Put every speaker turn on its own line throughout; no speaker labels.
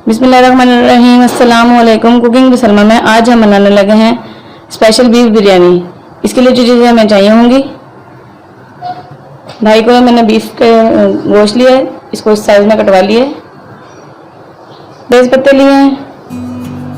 बिस्मिल्लाहिर्रहमानिर्रहीम। अस्सलाम वालेकुम। कुकिंग विद सलमा में आज हम बनाने लगे हैं स्पेशल बीफ बिरयानी। इसके लिए जो चीज़ें हमें चाहिए होंगी, 2.5 किलो मैंने बीफ के गोश्त लिया है, इसको इस साइज में कटवा लिए। तेज पत्ते लिए हैं,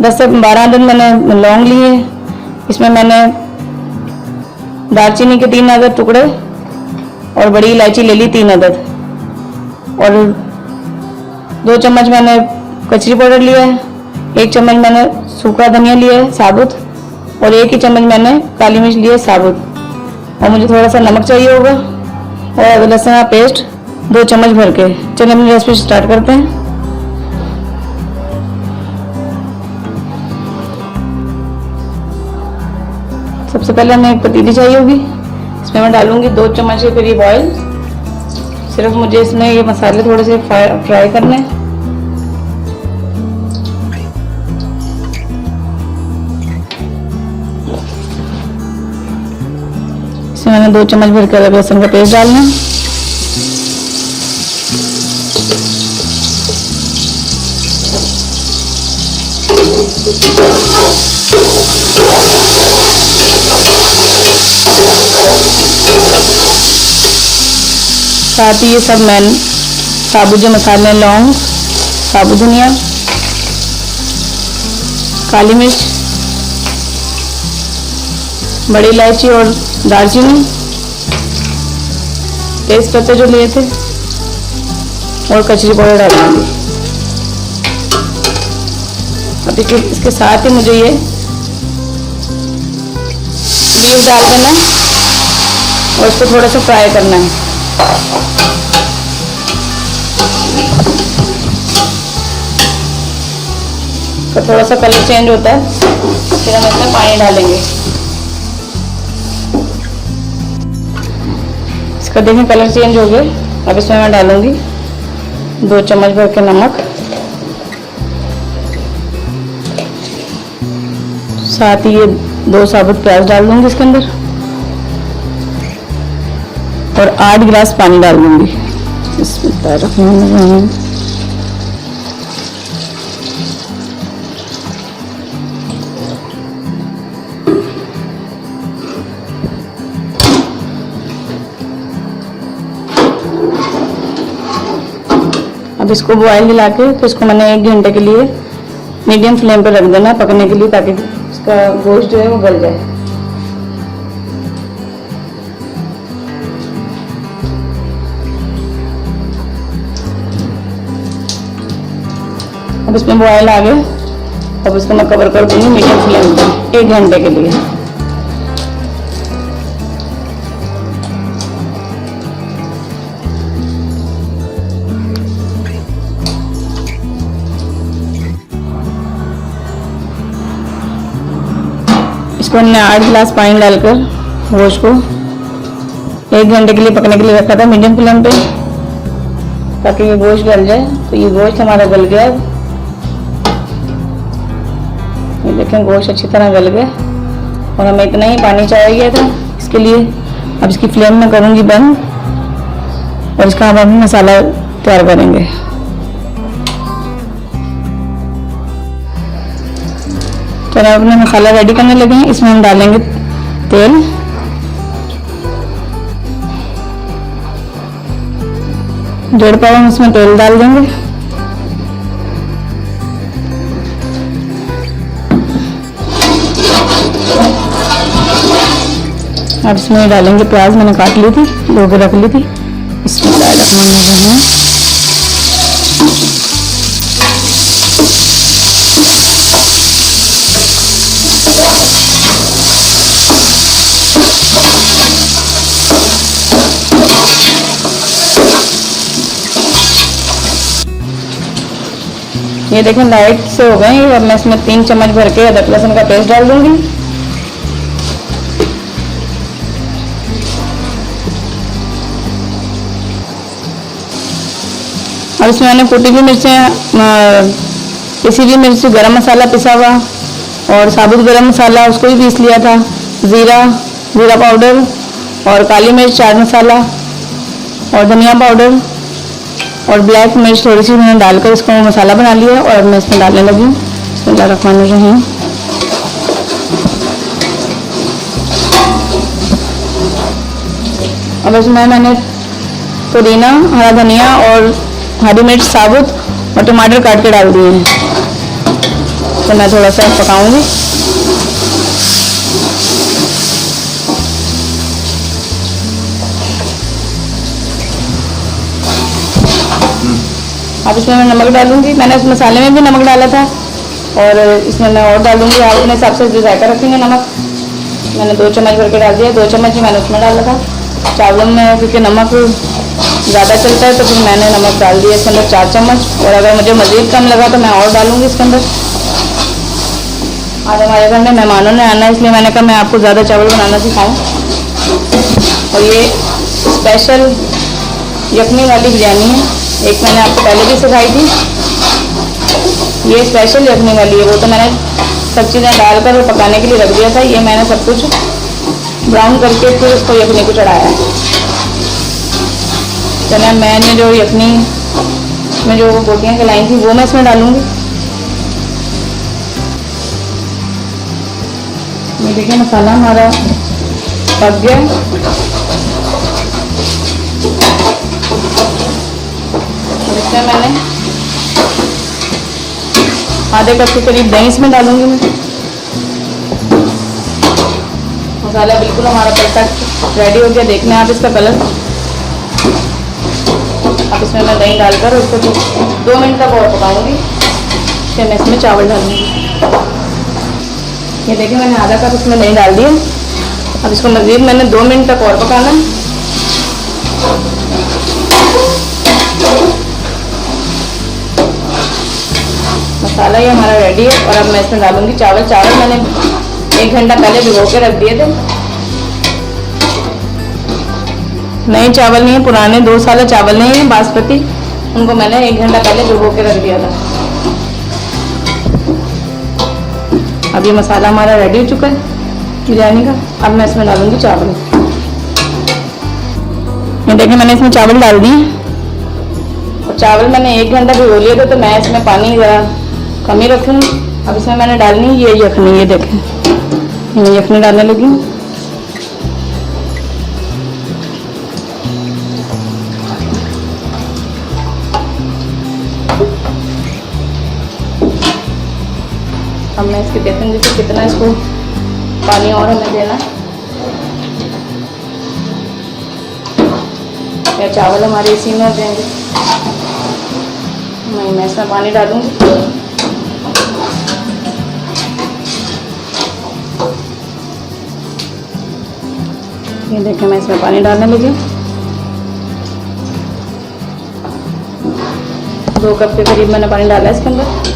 10 से 12 अदद मैंने लौंग लिए। इसमें मैंने दालचीनी के 3 अदद टुकड़े और बड़ी इलायची ले ली 3 अदद, और 2 चम्मच मैंने कचरी पाउडर लिया है, 1 चम्मच मैंने सूखा धनिया लिया है साबुत, और 1 ही चम्मच मैंने काली मिर्च लिया है साबुत, और मुझे थोड़ा सा नमक चाहिए होगा, और अदरक लहसुन का पेस्ट 2 चम्मच भर के। चलिए अपनी रेसिपी स्टार्ट करते हैं। सबसे पहले हमें एक पतीली चाहिए होगी, इसमें मैं डालूंगी 2 चम्मच के करीब ऑयल। सिर्फ मुझे इसमें ये मसाले थोड़े से फ्राई करने हैं। इसमें मैंने 2 चम्मच भर के अदरक लहसुन का पेस्ट डालना है। साथ ही ये सब मैंने साबुत जो मसाले, लौंग, साबुत धनिया, काली मिर्च, बड़ी इलायची और दालचीनी, तेज पत्ते जो लिए थे, और कचरी पाउडर डाल दूंगी। अब इसके साथ ही मुझे ये बीफ डाल देना है और इसको थोड़ा सा फ्राई करना है। तो थोड़ा सा कलर चेंज होता है, फिर हम इसमें पानी डालेंगे। इसका देखें कलर चेंज हो गया। अब इसमें मैं डालूंगी 2 चम्मच भर के नमक, साथ ही ये 2 साबुत प्याज डाल दूंगी इसके अंदर, और 8 गिलास पानी डाल दूंगी। बिस्मिल्लाहिर्रहमानिर्रहीम। अब इसको बॉयल दिला के तो इसको मैंने 1 घंटे के लिए मीडियम फ्लेम पर रख देना पकने के लिए, ताकि इसका गोश्त जो है वो गल जाए। अब इसमें बॉयल आ गया। अब इसको मैं कवर कर दूंगी मीडियम फ्लेम पर 1 घंटे के लिए। इसको हमने 8 गिलास पानी डालकर गोश्त को 1 घंटे के लिए पकने के लिए रखा था मीडियम फ्लेम पे, ताकि ये गोश्त गल जाए। तो ये गोश्त हमारा गल गया। ये देखें गोश्त अच्छी तरह गल गया, और हमें इतना ही पानी चाहिए था इसके लिए। अब इसकी फ्लेम में करूँगी बंद, और इसका अब हम मसाला तैयार करेंगे। तो अब अपने मसाला रेडी करने लगे हैं। इसमें हम डालेंगे तेल, डेढ़ पाव हम इसमें तेल डाल देंगे। अब इसमें डालेंगे प्याज, मैंने काट ली थी, धो के रख ली थी। इसमें ये देखें लाइट से हो गए। अब मैं इसमें 3 चम्मच भर के अदरक लहसुन का पेस्ट डाल दूंगी। अब इसमें मैंने कुटी हुई मिर्चें, पिसी हुई मिर्च, गरम मसाला पिसा हुआ और साबुत गरम मसाला उसको भी पीस लिया था, जीरा पाउडर और काली मिर्च, चाट मसाला और धनिया पाउडर और ब्लैक मिर्च थोड़ी सी मैंने डालकर इसको मसाला बना लिया और अब मैं इसमें डालने लगी हूँ। बिस्मिल्लाहिर्रहमानिर्रहीम। अब इसमें मैंने पुदीना, हरा धनिया और हरी मिर्च साबुत और टमाटर काट के डाल दिए हैं। तो मैं थोड़ा सा पकाऊंगी। अब इसमें मैं नमक डालूंगी। मैंने उस मसाले में भी नमक डाला था और इसमें मैं और डालूंगी। आप अपने हिसाब से जो जायका रखेंगे नमक। मैंने 2 चम्मच करके डाल दिया, 2 चम्मच ही मैंने उसमें डाला था। चावलों में क्योंकि नमक ज़्यादा चलता है तो फिर मैंने नमक डाल दिया इसके अंदर 4 चम्मच। और अगर मुझे मज़ीद कम लगा तो मैं और डालूंगी इसके अंदर। आज हमारे घर में मेहमानों ने आना है, इसलिए मैंने कहा मैं आपको ज़्यादा चावल बनाना सिखाऊँ। और ये स्पेशल यखनी वाली बिरयानी है। एक मैंने आपको पहले भी सिखाई थी, ये स्पेशल यखनी वाली है। वो तो मैंने सब चीज़ें डालकर पकाने के लिए रख दिया था। ये मैंने सब कुछ ब्राउन करके फिर उसको यखनी को चढ़ाया है। चलिए मैंने जो यखनी में जो बोटियाँ खिलाई थी वो मैं इसमें डालूँगी। ये देखिए मसाला हमारा पक गया। और इसमें मैंने आधे कप के करीब दही इसमें डालूंगी मैं। मसाला बिल्कुल हमारा परफेक्ट रेडी हो गया। देखना आप इसका कलर। अब इसमें मैं दही डालकर उसको 2 मिनट तक और पकाऊंगी। फिर मैं इसमें चावल डालूंगी। ये देखिए मैंने आधा कप इसमें दही डाल दिया। अब इसको मज़ीद मैंने 2 मिनट तक और पकाना है। मसाला ये हमारा रेडी है और अब मैं इसमें डालूंगी चावल। चावल मैंने 1 घंटा पहले भिगो के रख दिए थे। नए चावल नहीं है, पुराने 2 साल चावल नहीं है बासमती। उनको मैंने 1 घंटा पहले भिगो के रख दिया था। अब ये मसाला हमारा रेडी हो चुका है बिरयानी का। अब मैं इसमें डालूंगी चावल। ये देखिए मैंने इसमें चावल डाल दिए और चावल मैंने 1 घंटा भिगो लिए थे तो मैं इसमें पानी ज़रा कम ही रखूँगी। अब इसमें मैंने डालनी ये यखनी। ये देखें मैं यखनी डालने लगी हूँ। अब मैं इसके देखूँगी कि कितना इसको पानी और हमें देना है। या चावल हमारे इसी में हो जाएंगे। नहीं, मैं इसमें पानी डालूंगी। ये देखें मैं इसमें पानी डालने लगी। 2 कप के करीब मैंने पानी डाला है इसके अंदर।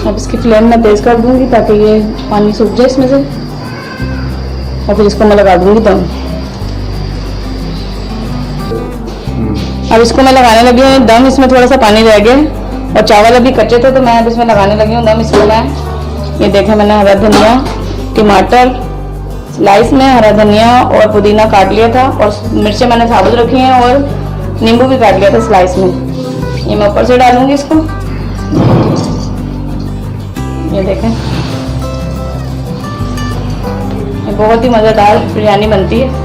अब इसकी फ्लेम मैं तेज़ कर दूंगी ताकि ये पानी सूख जाए इसमें से। और फिर इसको मैं लगा दूंगी दम। अब इसको मैं लगाने लगी हूँ दम। इसमें थोड़ा सा पानी रह गया और चावल अभी कच्चे थे तो मैं अब इसमें लगाने लगी हूँ दम। इसमें मैं ये देखें मैंने हरा धनिया, टमाटर स्लाइस में, हरा धनिया और पुदीना काट लिया था और मिर्चें मैंने साबुत रखी हैं और नींबू भी काट लिया था स्लाइस में। ये मैं ऊपर से डालूंगी इसको। ये देखें ये बहुत ही मज़ेदार बिरयानी बनती है।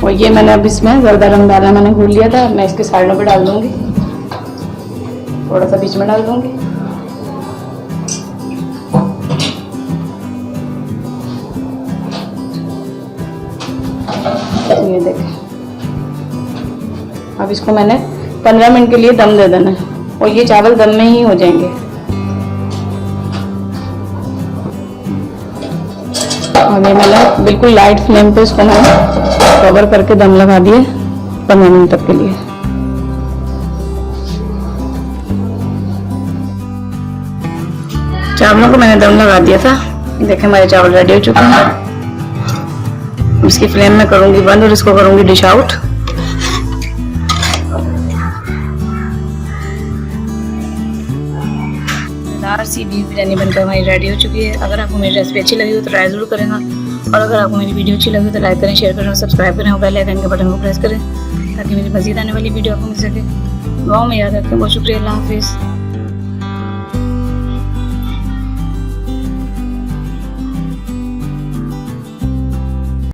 और ये मैंने अब इसमें ज़रदा रंग डाला मैंने घोल लिया था। मैं इसके साइडों पे डाल दूंगी। थोड़ा सा बीच में डाल दूंगी। ये देखें, अब इसको मैंने 15 मिनट के लिए दम दे देना है और ये चावल दम में ही हो जाएंगे। और ये मैंने बिल्कुल लाइट फ्लेम पे इसको मैंने कवर करके दम लगा दिए 15 मिनट तक के लिए। चावलों को मैंने दम लगा दिया था। देखें हमारे चावल रेडी हो चुके हैं। इसकी फ्लेम में करूंगी बंद और इसको करूंगी डिश आउट। मज़ेदार सी बीफ बिरयानी बनकर हमारी रेडी हो चुकी है। अगर आपको मेरी रेसिपी अच्छी लगी हो तो ट्राई जरूर करेंगे और अगर आपको मेरी वीडियो अच्छी लगी हो तो लाइक करें, शेयर करें और सब्सक्राइब करें और बेल आइकन के बटन को प्रेस करें ताकि मेरी मज़ीद आने वाली वीडियो आपको मिल सके। दुआओं में याद रखें। बहुत शुक्रिया। अल्लाह हाफिज़।